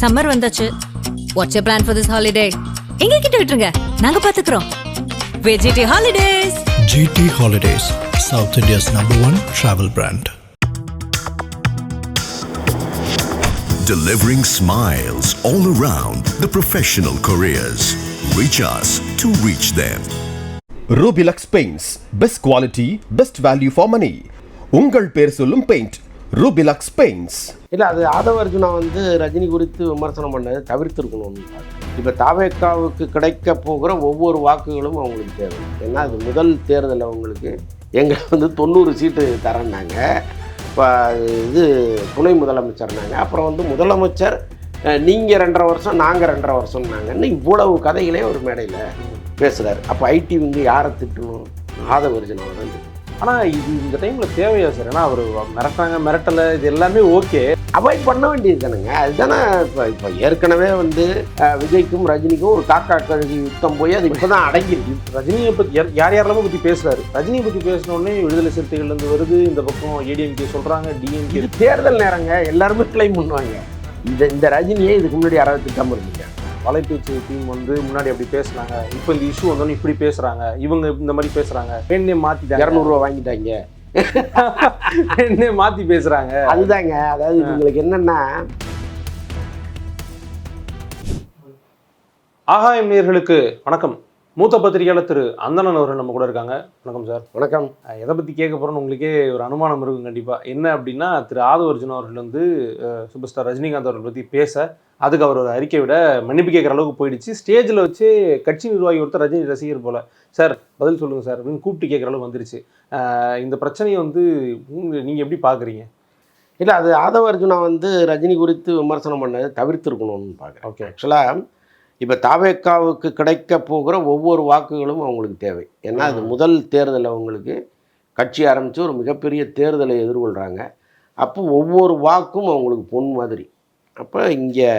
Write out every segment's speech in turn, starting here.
Summer வந்தாச்சு. What's your plan for this holiday? எங்க கிட்ட விட்டுருங்க, நாங்க பாத்துக்கிறோம். VGT Holidays. GT Holidays, South India's #1 travel brand. Delivering smiles all around the professional careers. Reach us to reach them. Rubilux Paints, best quality, best value for money. உங்கள் பேர் சொல்லும் paint Rubilux Paints. இல்லை, அது ஆதவர்ஜுனா வந்து ரஜினி குறித்து விமர்சனம் பண்ணதை தவிர்த்திருக்கணும்னு இப்போ தாவேக்காவுக்கு கிடைக்க போகிற ஒவ்வொரு வாக்குகளும் அவங்களுக்கு தேவை. ஏன்னா அது முதல் தேர்தல் அவங்களுக்கு எங்களை வந்து 90 சீட்டு தரேன்னாங்க. இப்போ இது துணை முதலமைச்சர்னாங்க. அப்புறம் வந்து முதலமைச்சர் நீங்கள் 2.5 வருஷம் நாங்கள் 2.5 வருஷம்னாங்கன்னு இவ்வளவு கதைகளே ஒரு மேடையில் பேசுகிறார். அப்போ ஐடி வந்து யாரை திட்டணும்? ஆதவர்ஜுனாவை தான் திட்டணும். ஆனால் இது இந்த டைமில் தேவையா சார்? ஏன்னா அவர் மிரட்டாங்க, மிரட்டலை, இது எல்லாமே ஓகே, அவாய்ட் பண்ண வேண்டியது தானுங்க. அதுதானே இப்போ ஏற்கனவே வந்து விஜய்க்கும் ரஜினிக்கும் ஒரு காக்கா கழுகி யுத்தம் போய் அது இப்போ தான் அடங்கிருக்கு. ரஜினியை பற்றி யாரெல்லாமே பற்றி பேசுகிறாரு. ரஜினியை பற்றி பேசினோடனே விடுதலை சிறுத்தைகள்லேருந்து வருது, இந்த பக்கம் ஏடிஎம்கே சொல்கிறாங்க, டிஎம்கே. இது தேர்தல் நேரங்க, எல்லாருமே கிளைம் பண்ணுவாங்க. இந்த ரஜினியே இதுக்கு முன்னாடி யாராவது திட்டம் இருந்தீங்க? வலைபேச்சு டீம் வந்து முன்னாடி அப்படி பேசுனாங்க, இப்போ இந்த இஷ்யூ வந்தோன்னு இப்படி பேசுகிறாங்க, இவங்க இந்த மாதிரி பேசுகிறாங்க, பெண்ணே மாற்றிட்டாங்க, 200 ரூபா வாங்கிட்டாங்க, பெண்ணே மாற்றி பேசுகிறாங்க. அதுதாங்க, அதாவது இவங்களுக்கு என்னென்னா, ஆகாயம் நேயர்களுக்கு வணக்கம். மூத்த பத்திரிகையாளர் திரு அந்தணன் அவர்கள் நம்ம கூட இருக்காங்க. வணக்கம் சார். வணக்கம். எதை பற்றி கேட்க போகிறோன்னு உங்களுக்கே ஒரு அனுமானம் இருக்கும் கண்டிப்பாக. என்ன அப்படின்னா, திரு ஆதவர்ஜுனா அவர்கள் வந்து சூப்பர் ஸ்டார் ரஜினிகாந்த் அவர்கள் பற்றி பேச, அதுக்கு அவர் ஒரு அறிக்கை விட மன்னிப்பு கேட்குற அளவுக்கு போயிடுச்சு. ஸ்டேஜில் வச்சு கட்சி நிர்வாகி ஒருத்தர் ரஜினி ரசிகர் போல், சார் பதில் சொல்லுங்கள் சார் அப்படின்னு கூப்பிட்டு கேட்குற அளவுக்கு வந்துருச்சு. இந்த பிரச்சனையை வந்து நீங்கள் எப்படி பார்க்குறீங்க? இல்லை, அது ஆதவர்ஜுனா வந்து ரஜினி குறித்து விமர்சனம் பண்ணதை தவிர்த்திருக்கணும்னு பார்க்குறேன். ஓகே, ஆக்சுவலாக இப்போ தாவேக்காவுக்கு கிடைக்க போகிற ஒவ்வொரு வாக்குகளும் அவங்களுக்கு தேவை. ஏன்னா அது முதல் தேர்தல் அவங்களுக்கு, கட்சி ஆரம்பித்து ஒரு மிகப்பெரிய தேர்தலை எதிர்கொள்கிறாங்க. அப்போ ஒவ்வொரு வாக்கும் அவங்களுக்கு பொன் மாதிரி. அப்போ இங்கே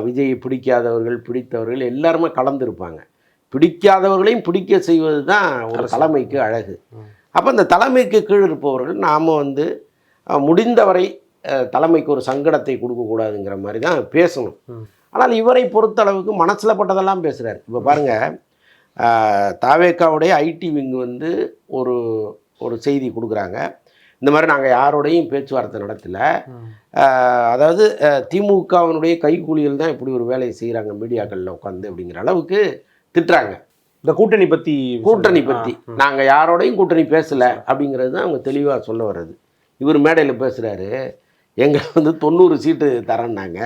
விஜயை பிடிக்காதவர்கள் பிடித்தவர்கள் எல்லாருமே கலந்துருப்பாங்க. பிடிக்காதவர்களையும் பிடிக்க செய்வது தான் ஒரு தலைமைக்கு அழகு. அப்போ இந்த தலைமைக்கு கீழ் இருப்பவர்கள் நாம் வந்து முடிந்தவரை தலைமைக்கு ஒரு சங்கடத்தை கொடுக்கக்கூடாதுங்கிற மாதிரி தான் பேசணும். ஆனால் இவரை பொறுத்தளவுக்கு மனசில் பட்டதெல்லாம் பேசுகிறார். இப்போ பாருங்கள், தாவேக்காவுடைய ஐடி விங்கு வந்து ஒரு செய்தி கொடுக்குறாங்க. இந்த மாதிரி நாங்கள் யாரோடையும் பேச்சுவார்த்தை நடத்தலை, அதாவது திமுகவினுடைய கைக்கூலிகள் தான் இப்படி ஒரு வேலையை செய்கிறாங்க மீடியாக்களில் உட்காந்து அப்படிங்கிற அளவுக்கு திட்டுறாங்க. இந்த கூட்டணி பற்றி நாங்கள் யாரோடையும் கூட்டணி பேசலை அப்படிங்கிறது தான் அவங்க தெளிவாக சொல்ல வர்றது. இவர் மேடையில் பேசுகிறாரு, எங்களை வந்து 90 சீட்டு தரேன்னாங்க,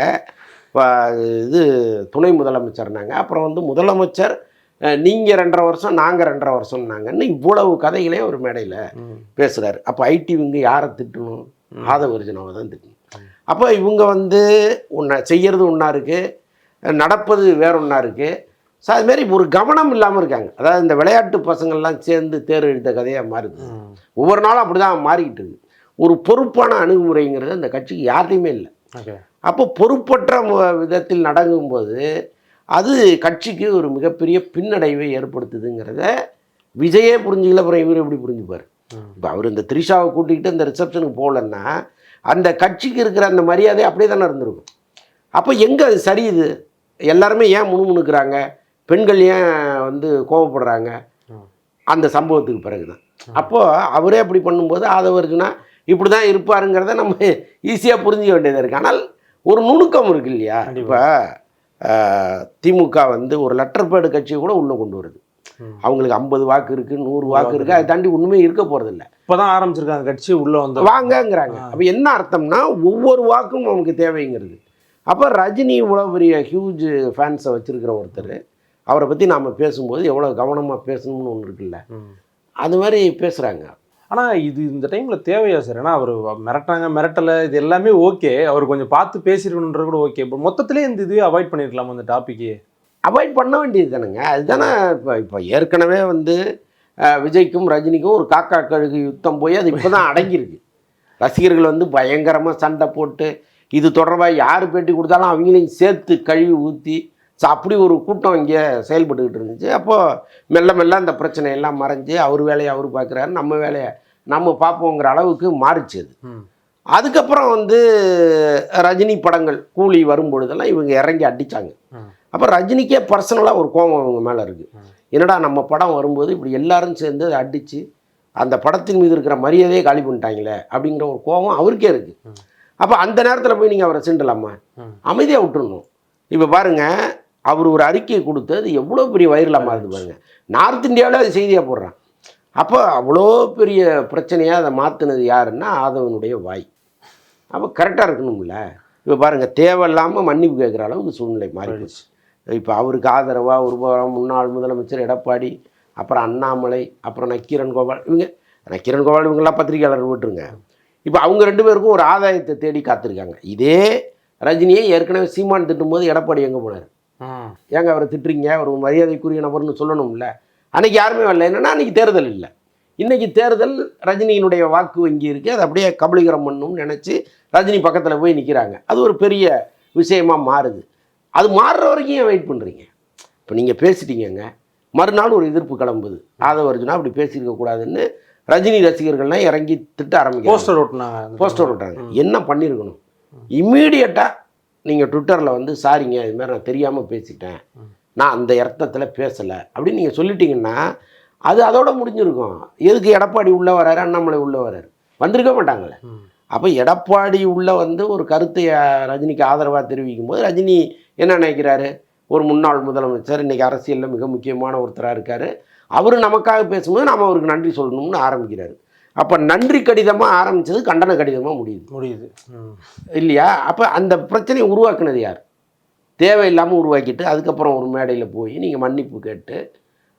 இது துணை முதலமைச்சர்னாங்க. அப்புறம் வந்து முதலமைச்சர் நீங்கள் 2.5 வருஷம் நாங்கள் 2.5 வருஷம்னாங்கன்னு இவ்வளவு கதைகளே ஒரு மேடையில் பேசுகிறாரு. அப்போ ஐடி விங்கு யாரை திட்டணும்? ஆதவர்ஜுனாவை தான் திட்டணும். அப்போ இவங்க வந்து செய்கிறது ஒன்றா இருக்குது, நடப்பது வேற ஒன்றா இருக்குது. ஸோ அதுமாரி ஒரு கவனம் இல்லாமல் இருக்காங்க. அதாவது இந்த விளையாட்டு பசங்கள்லாம் சேர்ந்து தேர் எழுத்த கதையாக மாறுது. ஒவ்வொரு நாளும் அப்படி தான் மாறிக்கிட்டு இருக்குது. ஒரு பொறுப்பான அணுகுமுறைங்கிறது அந்த கட்சிக்கு யார்ட்டையுமே இல்லை. அப்போ பொறுப்பற்ற விதத்தில் நடக்கும்போது அது கட்சிக்கு ஒரு மிகப்பெரிய பின்னடைவை ஏற்படுத்துதுங்கிறத விஜயே புரிஞ்சுக்கல. அப்புறம் இவர் எப்படி புரிஞ்சுப்பார்? இப்போ அவர் இந்த த்ரிஷாவை கூட்டிக்கிட்டு இந்த ரிசப்ஷனுக்கு போகலன்னா அந்த கட்சிக்கு இருக்கிற அந்த மரியாதை அப்படியே தானே இருந்திருக்கும். அப்போ எங்கே அது சரியுது? எல்லாருமே ஏன் முணுமுணுக்கிறாங்க? பெண்கள் ஏன் வந்து கோபப்படுறாங்க? அந்த சம்பவத்துக்கு பிறகு தான். அப்போது அவரே அப்படி பண்ணும்போது ஆதவர்ஜுனா இப்படி தான் இருப்பாருங்கிறத நம்ம ஈஸியாக புரிஞ்சிக்க வேண்டியதாக இருக்குது. ஆனால் ஒரு நுணுக்கம் இருக்கு இல்லையா? இப்போ திமுக வந்து ஒரு லெட்டர் பேடு கட்சியை கூட உள்ளே கொண்டு வருது. அவங்களுக்கு 50 வாக்கு இருக்குது, 100 வாக்கு இருக்குது, அதை தாண்டி ஒன்றுமே இருக்க போகிறதில்ல. இப்போ தான் ஆரம்பிச்சிருக்காங்க கட்சி உள்ளே வந்து வாங்கங்கிறாங்க. அப்போ என்ன அர்த்தம்னா ஒவ்வொரு வாக்கும் நமக்கு தேவைங்கிறது. அப்போ ரஜினி இவ்வளோ பெரிய ஹியூஜ் ஃபேன்ஸை வச்சுருக்கிற ஒருத்தர், அவரை பற்றி நாம் பேசும்போது எவ்வளோ கவனமாக பேசணும்னு ஒன்று இருக்குல்ல, அது மாதிரி பேசுகிறாங்க. ஆனால் இது இந்த டைமில் தேவையா சார்? ஏன்னா அவர் மிரட்டாங்க, மிரட்டலை, இது எல்லாமே ஓகே, அவர் கொஞ்சம் பார்த்து பேசிடணுன்ற கூட ஓகே. இப்போ மொத்தத்திலே இந்த இதுவே அவாய்ட் பண்ணியிருக்கலாம். அந்த டாப்பிக்கே அவாய்ட் பண்ண வேண்டியது தானுங்க. அதுதானே இப்போ ஏற்கனவே வந்து விஜய்க்கும் ரஜினிக்கும் ஒரு காக்கா கழுகு யுத்தம் போய் அது இப்போ தான் அடங்கியிருக்கு. ரசிகர்கள் வந்து பயங்கரமாக சண்டை போட்டு இது தொடர்பாக யார் பேட்டி கொடுத்தாலும் அவங்களையும் சேர்த்து கழுவி ஊற்றி அப்படி ஒரு கூட்டம் இங்கே செயல்பட்டுக்கிட்டு இருந்துச்சு. அப்போது மெல்ல மெல்ல அந்த பிரச்சனையெல்லாம் மறைஞ்சு அவர் வேலையை அவர் பார்க்குறாரு, நம்ம வேலையை நம்ம பார்ப்போங்கிற அளவுக்கு மாறிச்சு அது. அதுக்கப்புறம் வந்து ரஜினி படங்கள் கூலி வரும்பொழுதெல்லாம் இவங்க இறங்கி அடித்தாங்க. அப்போ ரஜினிக்கே பர்சனலாக ஒரு கோபம் அவங்க மேலே இருக்குது. என்னடா நம்ம படம் வரும்போது இப்படி எல்லாரும் சேர்ந்து அதை அடித்து அந்த படத்தின் மீது இருக்கிற மரியாதையே காலி பண்ணிட்டாங்களே அப்படிங்கிற ஒரு கோபம் அவருக்கே இருக்குது. அப்போ அந்த நேரத்தில் போய் நீங்கள் அவரை சீண்டலாமா? அமைதியாக விட்டுருணும். இப்போ பாருங்கள், அவர் ஒரு அறிக்கையை கொடுத்து அது எவ்வளோ பெரிய வைரலாக மாறுது பாருங்கள். நார்த் இந்தியாவில் அது செய்தியாக போடுறான். அப்போ அவ்வளோ பெரிய பிரச்சனையாக அதை மாற்றினது யாருன்னா ஆதவனுடைய வாய். அப்போ கரெக்டாக இருக்கணும்ல. இப்போ பாருங்கள், தேவையில்லாமல் மன்னிப்பு கேட்குற அளவுக்கு சூழ்நிலை மாறிடுச்சு. இப்போ அவருக்கு ஆதரவாக ஒரு முன்னாள் முதலமைச்சர் எடப்பாடி, அப்புறம் அண்ணாமலை, அப்புறம் நக்கீரன் கோபால், நக்கீரன் கோபால் இவங்கெல்லாம் பத்திரிகையாளர் விட்டுருங்க. இப்போ அவங்க 2 பேருக்கும் ஒரு ஆதாயத்தை தேடி காத்திருக்காங்க. இதே ரஜினியை ஏற்கனவே சீமான் திட்டும்போது எடப்பாடி எங்கே போனார்? ஏங்க அவரை திட்டுறீங்க, ஒரு மரியாதைக்குரிய நபர்னு சொல்லணும்ல. அன்றைக்கி யாருமே வரல. என்னென்னா அன்றைக்கி தேர்தல் இல்லை. இன்றைக்கி தேர்தல், ரஜினியினுடைய வாக்கு வங்கி இருக்குது, அதை அப்படியே கபலீகரம் பண்ணணும்னு நினச்சி ரஜினி பக்கத்தில் போய் நிற்கிறாங்க. அது ஒரு பெரிய விஷயமாக மாறுது. அது மாறுற வரைக்கும் ஏன் வெயிட் பண்ணுறீங்க? இப்போ நீங்கள் பேசிட்டீங்கங்க, மறுநாள் ஒரு எதிர்ப்பு கிளம்புது. ஆதவ அர்ஜுனா அப்படி பேசியிருக்கக்கூடாதுன்னு ரஜினி ரசிகர்கள்லாம் இறங்கி திட்ட ஆரம்பிக்கிறாங்க. போஸ்டர் ஓட்டுறாங்க. என்ன பண்ணியிருக்கணும்? இம்மீடியட்டாக நீங்கள் ட்விட்டரில் வந்து சாரிங்க, இதுமாதிரி நான் தெரியாமல் பேசிட்டேன், நான் அந்த அர்த்தத்தில் பேசலை அப்படின்னு நீங்கள் சொல்லிட்டீங்கன்னா அது அதோட முடிஞ்சிருக்கும். எதுக்கு எடப்பாடி உள்ளே வராரு, அண்ணாமலை உள்ளே வராரு? வந்திருக்க மாட்டாங்களே. அப்போ எடப்பாடி உள்ளே வந்து ஒரு கருத்தை ரஜினிக்கு ஆதரவாக தெரிவிக்கும் போது ரஜினி என்ன நினைக்கிறாரு? ஒரு முன்னாள் முதலமைச்சர், இன்றைக்கி அரசியலில் மிக முக்கியமான ஒருத்தராக இருக்கார், அவர் நமக்காக பேசும்போது நாம் அவருக்கு நன்றி சொல்லணும்னு ஆரம்பிக்கிறாரு. அப்போ நன்றி கடிதமாக ஆரம்பித்தது கண்டன கடிதமாக முடியுது இல்லையா? அப்போ அந்த பிரச்சனையை உருவாக்குனது யார்? தேவையில்லாமல் உருவாக்கிட்டு அதுக்கப்புறம் ஒரு மேடையில் போய் நீங்கள் மன்னிப்பு கேட்டு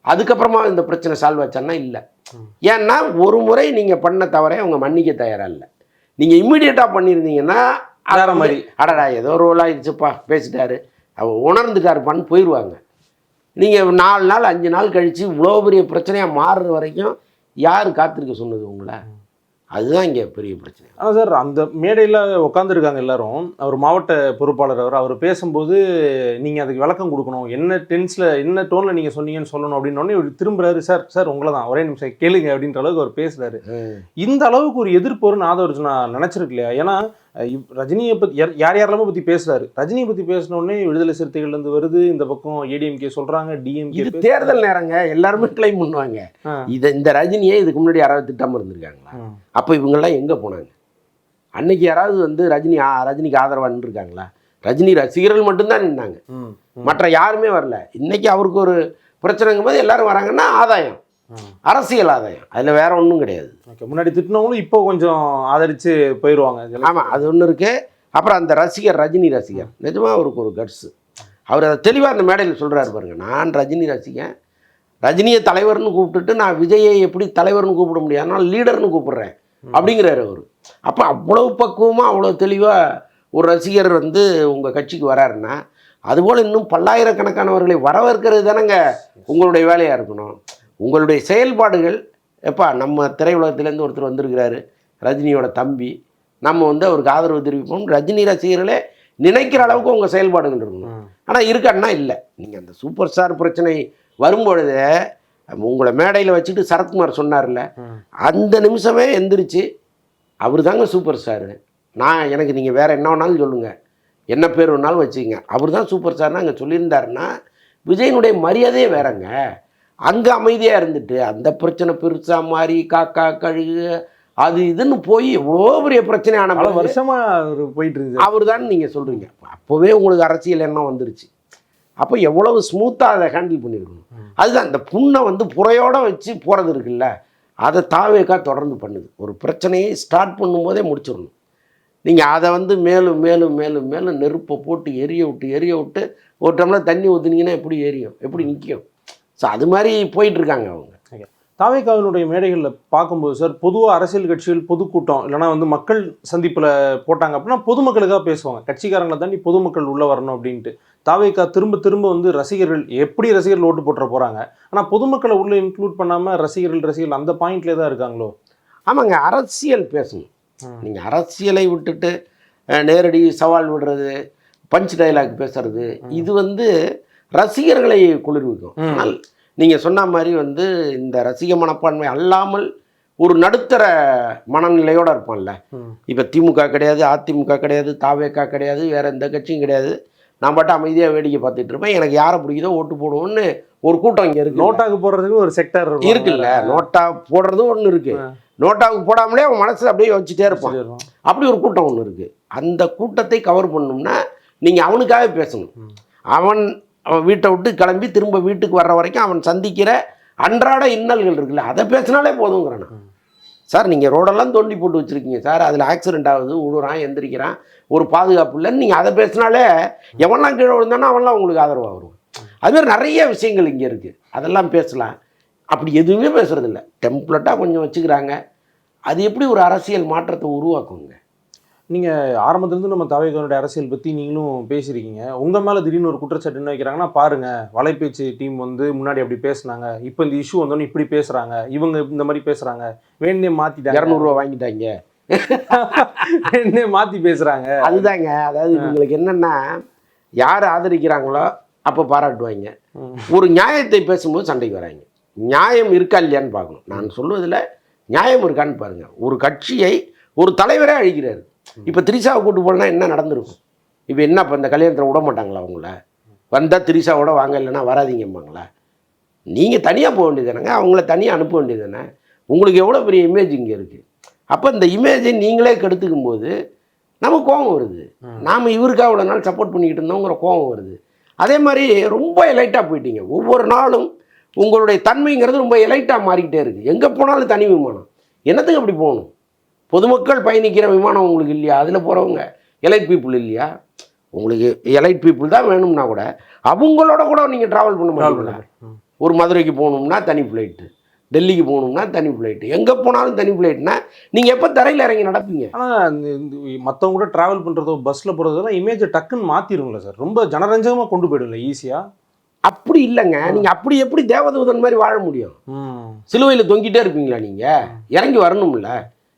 அதுக்கப்புறமா இந்த பிரச்சனை சால்வ் ஆச்சான்னா இல்லை. ஏன்னா ஒரு முறை நீங்கள் பண்ண தவறை அவங்க மன்னிக்க தயாராக இல்லை. நீங்கள் இம்மிடியட்டாக பண்ணியிருந்தீங்கன்னா வேற மாதிரி, அடடா ஏதோ ரோல் ஆகிடுச்சுப்பா, பேசிட்டாரு, அவர் உணர்ந்துட்டாருப்பான்னு போயிடுவாங்க. நீங்கள் 4 நாள் 5 நாள் கழித்து இவ்வளோ பெரிய பிரச்சனையாக மாறுற வரைக்கும் யார் காத்திருக்க சொன்னது உங்களை? அதுதான் இங்கே பெரிய பிரச்சனை. ஆனால் சார், அந்த மேடையில் உட்காந்துருக்காங்க எல்லாரும். அவர் மாவட்ட பொறுப்பாளர், அவர் பேசும்போது நீங்கள் அதுக்கு விளக்கம் கொடுக்கணும், என்ன டென்ஸில் என்ன டோனில் நீங்கள் சொன்னீங்கன்னு சொல்லணும் அப்படின்னோடனே இவர் திரும்புறாரு. சார் உங்களை தான், ஒரே நிமிஷம் கேளுங்க அப்படின்ற அளவுக்கு அவர் பேசுகிறாரு. இந்த அளவுக்கு ஒரு எதிர்ப்பு வரும்னு ஆதவ அர்ஜுனா நினச்சிருக்கு இல்லையா? ஏன்னா ரஜினியை பற்றி யாரெல்லாமோ பற்றி பேசுகிறாரு. ரஜினியை பற்றி பேசினோடனே விடுதலை சிறுத்தைகள்லேருந்து வருது, இந்த பக்கம் ஏடிஎம்கே சொல்கிறாங்க, டிஎம்கே. தேர்தல் நேரங்க, எல்லாருமே கிளைம் பண்ணுவாங்க. இந்த ரஜினியை இதுக்கு முன்னாடி யாராவது திட்டம் இருந்திருக்காங்களா? அப்போ இவங்கெல்லாம் எங்கே போனாங்க? அன்னைக்கு யாராவது வந்து ரஜினிக்கு ஆதரவாக நின்றுருக்காங்களா? ரஜினி ரசிகர்கள் மட்டும்தான் நின்னாங்க, மற்ற யாருமே வரல. இன்னைக்கு அவருக்கு ஒரு பிரச்சனைங்கும் போது எல்லாரும் வராங்கன்னா ஆதாயம், அரசியல் ஆதாயம், அதில் வேற ஒன்றும் கிடையாது. முன்னாடி திட்டினவங்களும் இப்போ கொஞ்சம் ஆதரித்து போயிடுவாங்க. ஆமாம், அது ஒன்று இருக்குது. அப்புறம் அந்த ரசிகர், ரஜினி ரசிகர், நிஜமாக அவருக்கு ஒரு கட்ஸு. அவர் அதை தெளிவாக அந்த மேடையில் சொல்கிறாரு பாருங்க, நான் ரஜினி ரசிகன், ரஜினியை தலைவர்னு கூப்பிட்டுட்டு நான் விஜயை எப்படி தலைவர்னு கூப்பிட முடியாது, நான் லீடர்னு கூப்பிட்றேன் அப்படிங்கிறாரு அவர். அப்போ அவ்வளோ பக்குவமாக அவ்வளோ தெளிவாக ஒரு ரசிகர் வந்து உங்கள் கட்சிக்கு வராருன்னா, அதுபோல் இன்னும் பல்லாயிரக்கணக்கானவர்களை வரவேற்கிறது தானேங்க உங்களுடைய வேலையாக இருக்கணும். உங்களுடைய செயல்பாடுகள், எப்பா நம்ம திரையுலகத்திலேருந்து ஒருத்தர் வந்திருக்கிறாரு, ரஜினியோட தம்பி, நம்ம வந்து அவருக்கு ஆதரவு தெரிவிப்போம், ரஜினி ரசிகர்களே நினைக்கிற அளவுக்கு உங்கள் செயல்பாடுகள் இருக்கணும். ஆனால் இருக்கான்னா இல்லை. நீங்கள் அந்த சூப்பர் ஸ்டார் பிரச்சனை வரும்பொழுது உங்களை மேடையில் வச்சுட்டு சரத்குமார் சொன்னார்ல, அந்த நிமிஷமே எந்திரிச்சு அவர் தாங்க சூப்பர் ஸ்டாரு, எனக்கு நீங்கள் வேறு என்ன வேணாலும் சொல்லுங்கள், என்ன பேர் வேணாலும் வச்சுங்க, அவர் தான் சூப்பர் ஸ்டார்னா அங்கே சொல்லியிருந்தாருன்னா விஜயனுடைய மரியாதையே வேறங்க. அங்கே அமைதியாக இருந்துட்டு அந்த பிரச்சனை பெருசாக மாறி காக்கா கழுகு அது இதுன்னு போய் எவ்வளோ பெரிய பிரச்சனையான பல வருஷமாக போயிட்டு இருக்கு அவர் தான் நீங்கள் சொல்கிறீங்க. அப்போவே உங்களுக்கு அரசியல் எண்ணம் வந்துருச்சு. அப்போ எவ்வளவு ஸ்மூத்தாக அதை ஹேண்டில் பண்ணியிருக்கணும். அதுதான் இந்த புண்ணை வந்து புறையோடு வச்சு போகிறது இருக்குல்ல, அதை தாவேக்கா தொடர்ந்து பண்ணுது. ஒரு பிரச்சனையை ஸ்டார்ட் பண்ணும்போதே முடிச்சிடணும். நீங்கள் அதை வந்து மேலும் மேலும் மேலும் மேலும் நெருப்பை போட்டு எரிய விட்டு ஒரு டம்ளர் தண்ணி ஊற்றுனீங்கன்னா எப்படி எரியும், எப்படி நிற்கும்? ஸோ அது மாதிரி போயிட்டுருக்காங்க அவங்க. தாவேக்காவினுடைய மேடைகளில் பார்க்கும்போது சார், பொதுவாக அரசியல் கட்சிகள் பொதுக்கூட்டம் இல்லைனா வந்து மக்கள் சந்திப்பில் போட்டாங்க அப்படின்னா பொதுமக்களுக்காக பேசுவாங்க, கட்சிக்காரங்களை தாண்டி பொதுமக்கள் உள்ளே வரணும் அப்படின்ட்டு. தாவேக்கா திரும்ப வந்து ரசிகர்கள் ஓட்டு போட்டுற போகிறாங்க, ஆனால் பொதுமக்களை உள்ளே இன்க்ளூட் பண்ணாமல் ரசிகர்கள் அந்த பாயிண்ட்லேயே தான் இருக்காங்களோ? ஆமாங்க, அரசியல் பேசணும். நீங்கள் அரசியலை விட்டுட்டு நேரடி சவால் விடுறது, பஞ்ச் டைலாக் பேசுறது, இது வந்து ரசிகர்களை குளிர்விக்கும். ஆனால் நீங்கள் சொன்ன மாதிரி வந்து இந்த ரசிக மனப்பான்மை அல்லாமல் ஒரு நடுத்தர மனநிலையோடு இருப்பான்ல. இப்போ திமுக கிடையாது, அதிமுக கிடையாது, தாவேக்கா கிடையாது, வேறு எந்த கட்சியும் கிடையாது. நான் பாட்டு அமைதியாக வேடிக்கை பார்த்துட்டு இருப்பேன். எனக்கு யாரை பிடிக்குதோ ஓட்டு போடுவோன்னு ஒரு கூட்டம் இங்கே இருக்குது. நோட்டாக்கு போடுறதுக்கு ஒரு செக்டர் இருக்குல்ல, நோட்டா போடுறதும் ஒன்று இருக்குது. நோட்டாவுக்கு போடாமலே அவன் மனசில் அப்படியே வச்சுட்டே இருப்பான். அப்படி ஒரு கூட்டம் ஒன்று இருக்குது. அந்த கூட்டத்தை கவர் பண்ணணும்னா நீங்கள் அவனுக்காக பேசணும். அவன் வீட்டை விட்டு கிளம்பி திரும்ப வீட்டுக்கு வர்ற வரைக்கும் அவன் சந்திக்கிற அன்றாட இன்னல்கள் இருக்குல்ல, அதை பேசினாலே போதுங்கிறேன். சார் நீங்கள் ரோடெல்லாம் தோண்டி போட்டு வச்சுருக்கீங்க சார், அதில் ஆக்சிடென்ட் ஆகுது, விழுறான், எந்திரிக்கிறான், ஒரு பாதுகாப்பு இல்லைன்னு நீங்கள் அதை பேசினாலே எவன்லாம் கீழே விழுந்தானோ அவன்லாம் உங்களுக்கு ஆதரவாக வரும். அதுமாதிரி நிறைய விஷயங்கள் இங்கே இருக்குது, அதெல்லாம் பேசலாம். அப்படி எதுவுமே பேசுகிறதில்ல, டெம்ப்ளட்டாக கொஞ்சம் வச்சுக்கிறாங்க. அது எப்படி ஒரு அரசியல் மாற்றத்தை உருவாக்குங்க? நீங்கள் ஆரம்பத்துலேருந்து நம்ம தாவேக்காவுடைய அரசியல் பற்றி நீங்களும் பேசியிருக்கீங்க. உங்கள் மேலே திடீர்னு ஒரு குற்றச்சாட்டு என்ன வைக்கிறாங்கன்னா, பாருங்கள் வலைபேச்சு டீம் வந்து முன்னாடி அப்படி பேசுனாங்க, இப்போ இந்த இஷ்யூ வந்தோன்னே இப்படி பேசுகிறாங்க, இவங்க இந்த மாதிரி பேசுகிறாங்க, வேணே மாற்றிட்டாங்க, 200 ரூபா வாங்கிட்டாங்க, வேணே மாற்றி பேசுகிறாங்க. அதுதாங்க. அதாவது இவங்களுக்கு என்னென்னா, யார் ஆதரிக்கிறாங்களோ அப்போ பாராட்டுவாங்க, ஒரு நியாயத்தை பேசும்போது சண்டைக்கு வராங்க. நியாயம் இருக்கா இல்லையான்னு பார்க்கணும். நான் சொல்லுவதில் நியாயம் இருக்கான்னு பாருங்கள். ஒரு கட்சியை ஒரு தலைவரே அழிக்கிறாரு. இப்போ திரிஷாவை கூட்டு போனால் என்ன நடந்திருக்கும்? இப்போ என்ன இப்போ இந்த கல்யாணத்தில் விட மாட்டாங்களா? அவங்கள வந்தால் திரிஷாவோட வாங்க, இல்லைன்னா வராதிங்கம்பாங்களா? நீங்கள் தனியாக போக வேண்டியது தானேங்க, அவங்கள தனியாக அனுப்ப வேண்டியது தானே. உங்களுக்கு எவ்வளோ பெரிய இமேஜ் இங்கே இருக்குது. அப்போ இந்த இமேஜை நீங்களே கெடுத்துக்கும் போது நமக்கு கோபம் வருது. நாம் இவருக்காக இவ்வளோ நாள் சப்போர்ட் பண்ணிக்கிட்டு இருந்தோங்கிற கோபம் வருது. அதே மாதிரி ரொம்ப எலைட்டாக போயிட்டீங்க. ஒவ்வொரு நாளும் உங்களுடைய தன்மைங்கிறது ரொம்ப எலைட்டாக மாறிக்கிட்டே இருக்குது. எங்கே போனாலும் தனி விமானம். என்னத்துக்கு அப்படி போகணும்? பொதுமக்கள் பயணிக்கிற விமானம் உங்களுக்கு இல்லையா? அதில் போகிறவங்க எலைட் பீப்புள் இல்லையா? உங்களுக்கு எலைட் பீப்புள் தான் வேணும்னா கூட அவங்களோட கூட நீங்கள் ட்ராவல் பண்ண மாட்டீங்களா? ஒரு மதுரைக்கு போகணும்னா தனி ஃப்ளைட்டு, டெல்லிக்கு போகணும்னா தனி ஃப்ளைட்டு, எங்கே போனாலும் தனி ஃப்ளைட்னா நீங்கள் எப்போ தரையில் இறங்கி நடப்பீங்க? ஆனால் மற்றவங்க கூட ட்ராவல் பண்ணுறதோ பஸ்ஸில் போகிறதெல்லாம் இமேஜை டக்குன்னு மாற்றிடுங்களா சார்? ரொம்ப ஜனரஞ்சகமாக கொண்டு போயிடும்ல ஈஸியாக? அப்படி இல்லைங்க. நீங்கள் அப்படி எப்படி தேவதூதன் மாதிரி வாழ முடியும்? சிலுவையில் தொங்கிட்டே இருப்பீங்களா? நீங்கள் இறங்கி வரணும்ல.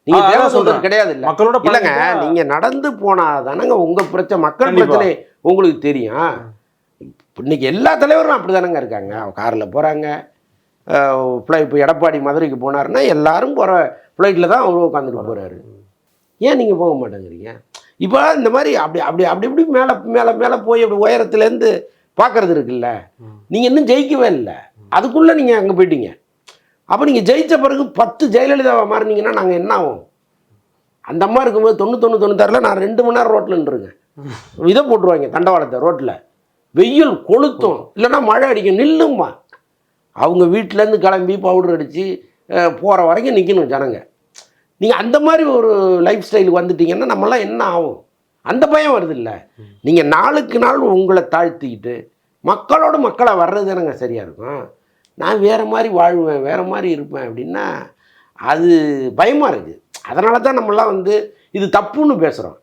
நீங்க தேவதூதன் கிடையாது இல்ல மக்களோட. இல்லைங்க, நீங்க நடந்து போனாதானங்க உங்க பிரச்சனை, மக்கள் பிரச்சனை உங்களுக்கு தெரியும். இன்னைக்கு எல்லா தலைவரும் அப்படிதானங்க இருக்காங்க. காரில் போகிறாங்க. இப்போ எடப்பாடி மதுரைக்கு போனாருன்னா எல்லாரும் போகிற ஃப்ளைட்டில் தான் அவரும் உட்காந்துட்டு போகிறாரு. ஏன் நீங்கள் போக மாட்டேங்கிறீங்க? இப்போ இந்த மாதிரி அப்படி அப்படி அப்படி இப்படி மேலே மேலே மேலே போய் அப்படி உயரத்துலேருந்து பார்க்கறது இருக்குல்ல. நீங்கள் இன்னும் ஜெயிக்கவே இல்லை, அதுக்குள்ளே நீங்கள் அங்கே போயிட்டீங்க. அப்போ நீங்கள் ஜெயித்த பிறகு 10 ஜெயலலிதாவை மாறினீங்கன்னா நாங்கள் என்ன ஆகும்? அந்த அம்மா இருக்கும்போது 91-96 நான் 2 மணி நேரம் ரோட்டில் நின்றுருங்க. இதை போட்டுருவாங்க தண்டவாளத்தை ரோட்டில், வெயில் கொளுத்தும், இல்லைன்னா மழை அடிக்கும், நில்லும்மா. அவங்க வீட்டிலேருந்து கிளம்பி பவுடர் அடித்து போகிற வரைக்கும் நிற்கணும் ஜனங்க. நீங்கள் அந்த மாதிரி ஒரு லைஃப் ஸ்டைலுக்கு வந்துட்டீங்கன்னா நம்மளாம் என்ன ஆகும்? அந்த பயம் வருது இல்லை. நீங்கள் நாளுக்கு நாள் உங்களை தாழ்த்திக்கிட்டு மக்களோடு மக்களாக வர்றது தானங்க சரியாக இருக்கும். நான் வேறு மாதிரி வாழ்வேன், வேறு மாதிரி இருப்பேன் அப்படின்னா அது பயமாக இருக்குது. அதனால தான் நம்மளாம் இது தப்புன்னு பேசுகிறோம்.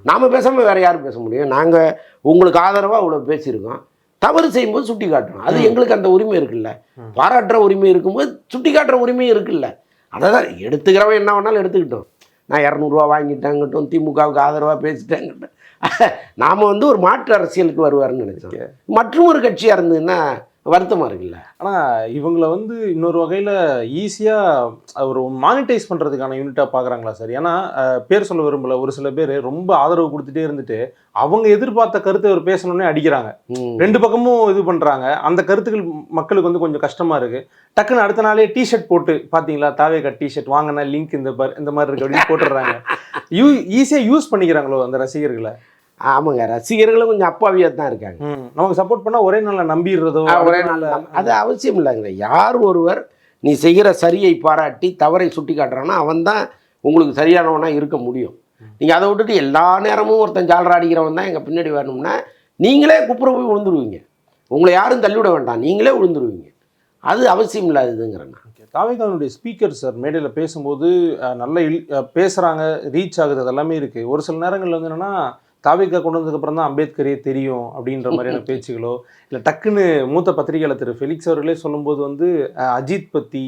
நாம் பேசாமல் வேறு யாரும் பேச முடியும்? நாங்கள் உங்களுக்கு ஆதரவாக இவ்வளோ பேசியிருக்கோம். தவறு செய்யும்போது சுட்டி காட்டணும். அது எங்களுக்கு அந்த உரிமை இருக்குல்ல. பாராட்டுற உரிமை இருக்கும்போது சுட்டி காட்டுற உரிமையும் இருக்குல்ல. அதை தான் எடுத்துக்கிறவன் என்ன வேணாலும் எடுத்துக்கிட்டோம். நான் 200 ரூபா வாங்கிட்டேங்கட்டும், திமுகவுக்கு ஆதரவாக பேசிட்டேங்கட்டும். நாம் ஒரு மாற்று அரசியலுக்கு வருவார்னு நினைச்சோம். மற்றும் ஒரு கட்சியாக இருந்ததுன்னா வருத்தமாக இருக்குல்ல. ஆனால் இவங்களை இன்னொரு வகையில் ஈஸியாக ஒரு மானிட்டைஸ் பண்ணுறதுக்கான யூனிட்டாக பார்க்குறாங்களா சார்? ஏன்னா பேர் சொல்ல விரும்பல, ஒரு சில பேர் ரொம்ப ஆதரவு கொடுத்துட்டே இருந்துட்டு அவங்க எதிர்பார்த்த கருத்தை ஒரு பேசணுன்னே அடிக்கிறாங்க. 2 பக்கமும் இது பண்ணுறாங்க. அந்த கருத்துக்கள் மக்களுக்கு கொஞ்சம் கஷ்டமாக இருக்குது. டக்குன்னு அடுத்த நாளே டிஷர்ட் போட்டு பார்த்தீங்களா, தாவேக்கா டிஷர்ட் வாங்கினா லிங்க் இந்த மாதிரி இருக்கு அப்படின்னு போட்டுடுறாங்க. ஈஸியாக யூஸ் பண்ணிக்கிறாங்களோ அந்த ரசிகர்களை? ஆமாங்க, ரசிகர்களும் கொஞ்சம் அப்பாவியாக தான் இருக்காங்க. நமக்கு சப்போர்ட் பண்ணால் ஒரே நாளில் நம்பிடுறதோ ஒரே நாள் அது அவசியம் இல்லைங்க. யார் ஒருவர் நீ செய்கிற சரியை பாராட்டி தவறை சுட்டி காட்டுறான்னா அவன் தான் உங்களுக்கு சரியானவனாக இருக்க முடியும். நீங்கள் அதை விட்டுட்டு எல்லா நேரமும் ஒருத்தன் ஜாலரா அடிக்கிறவன் தான் எங்கள் பின்னாடி வரணும்னா நீங்களே குப்புற போய் விழுந்துருவீங்க. உங்களை யாரும் தள்ளிவிட வேண்டாம், நீங்களே விழுந்துருவீங்க. அது அவசியம் இல்லாததுங்கிறேன். தாவேக்காவுடைய ஸ்பீக்கர் சார் மேடையில் பேசும்போது நல்ல பேசுகிறாங்க, ரீச் ஆகுது, அதெல்லாமே இருக்குது. ஒரு சில நேரங்களில் என்னென்னா தாவேக்கா கொண்டு வந்ததுக்கப்புறம் தான் அம்பேத்கரே தெரியும் அப்படின்ற மாதிரியான பேச்சுகளோ, இல்லை டக்குன்னு மூத்த பத்திரிகையாளர் திரு ஃபெலிக்ஸ் அவர்களே சொல்லும்போது அஜித் பற்றி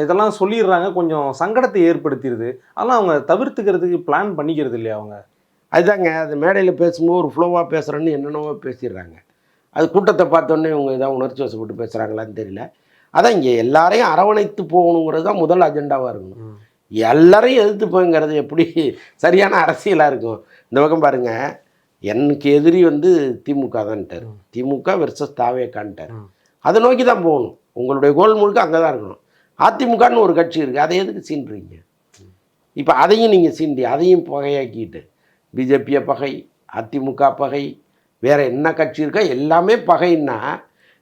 இதெல்லாம் சொல்லிடுறாங்க, கொஞ்சம் சங்கடத்தை ஏற்படுத்திடுது. அதெல்லாம் அவங்க தவிர்த்துக்கிறதுக்கு பிளான் பண்ணிக்கிறது இல்லையா அவங்க? அதுதாங்க, அது மேடையில் பேசும்போது ஒரு ஃப்ளோவாக பேசுகிறேன்னு என்னென்னவோ பேசிடுறாங்க. அது கூட்டத்தை பார்த்தோன்னே இவங்க ஏதாவது உணர்ச்சி வசப்பட்டு பேசுகிறாங்களான்னு தெரியல. அதான் இங்கே எல்லாரையும் அரவணைத்து போகணுங்கிறது தான் முதல் அஜெண்டாவாக இருக்கணும். எல்லாரையும் எதிர்த்து போங்கிறது எப்படி சரியான அரசியலாக இருக்கும்? இந்த பக்கம் பாருங்கள், எனக்கு எதிரி வந்து திமுக தான்ட்டார், திமுக வெர்சஸ் தாவேக்கான்ட்டார். அதை நோக்கி தான் போகணும். உங்களுடைய கோல் முழுக்க அங்கே தான் இருக்கணும். அதிமுகன்னு ஒரு கட்சி இருக்குது, அதை எதுக்கு சீன்றீங்க? இப்போ அதையும் நீங்கள் சீண்டி அதையும் பகையாக்கிட்டு பிஜேபியை பகை, அதிமுக பகை, வேறு என்ன கட்சி இருக்கோ எல்லாமே பகைன்னா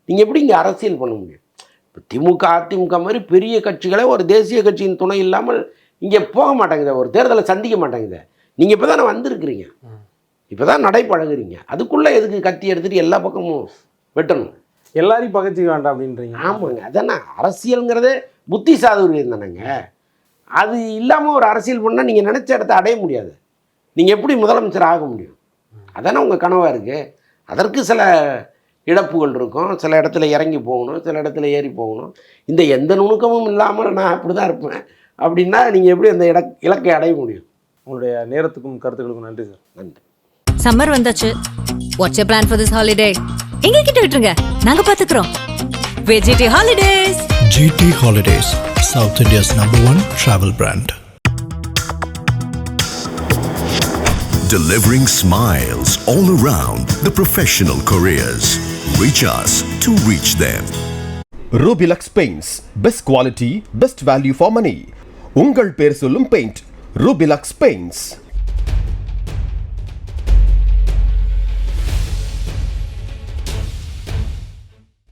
நீங்கள் எப்படி இங்கே அரசியல் பண்ண முடியும்? இப்போ திமுக அதிமுக மாதிரி பெரிய கட்சிகளே ஒரு தேசிய கட்சியின் துணை இல்லாமல் இங்கே போக மாட்டேங்குது, ஒரு தேர்தலை சந்திக்க மாட்டேங்குது. நீங்கள் இப்போ தானே வந்திருக்கிறீங்க, இப்போ தான் நடைபழகுறீங்க, அதுக்குள்ளே எதுக்கு கத்தி எடுத்துகிட்டு எல்லா பக்கமும் வெட்டணும்? எல்லாரையும் பகைச்சிக்க வேண்டாம் அப்படின்றீங்க. ஆமாங்க, அதானே அரசியலுங்கிறதே புத்தி சாதுரியம் தானேங்க. அது இல்லாமல் ஒரு அரசியல் பண்ணால் நீங்கள் நினச்ச இடத்த அடைய முடியாது. நீங்கள் எப்படி முதலமைச்சர் ஆக முடியும்? அதானே உங்கள் கனவாக இருக்குது. அதற்கு சில இழப்புகள் இருக்கும், சில இடத்துல இறங்கி போகணும், சில இடத்துல ஏறி போகணும். இந்த எந்த நுணுக்கமும் இல்லாமல் நான் அப்படி தான் இருப்பேன் அப்படின்னா நீங்கள் எப்படி அந்த இலக்கை அடைய முடியும்? உங்களுடைய நேரத்துக்கும் கருத்துக்களுக்கும் நன்றி சார். நன்றி. சம்மர் வந்தாச்சு. What's your plan for this holiday? எங்க கிட்ட விட்டுருங்க, நாங்க பாத்துக்கிறோம். VGT Holidays. GT Holidays, South India's #1 travel brand. Delivering smiles all around the professional careers. Reach us to reach them. Rubilux Paints, best quality, best value for money. உங்கள் பேர் சொல்லும் paint Rubilux Paints.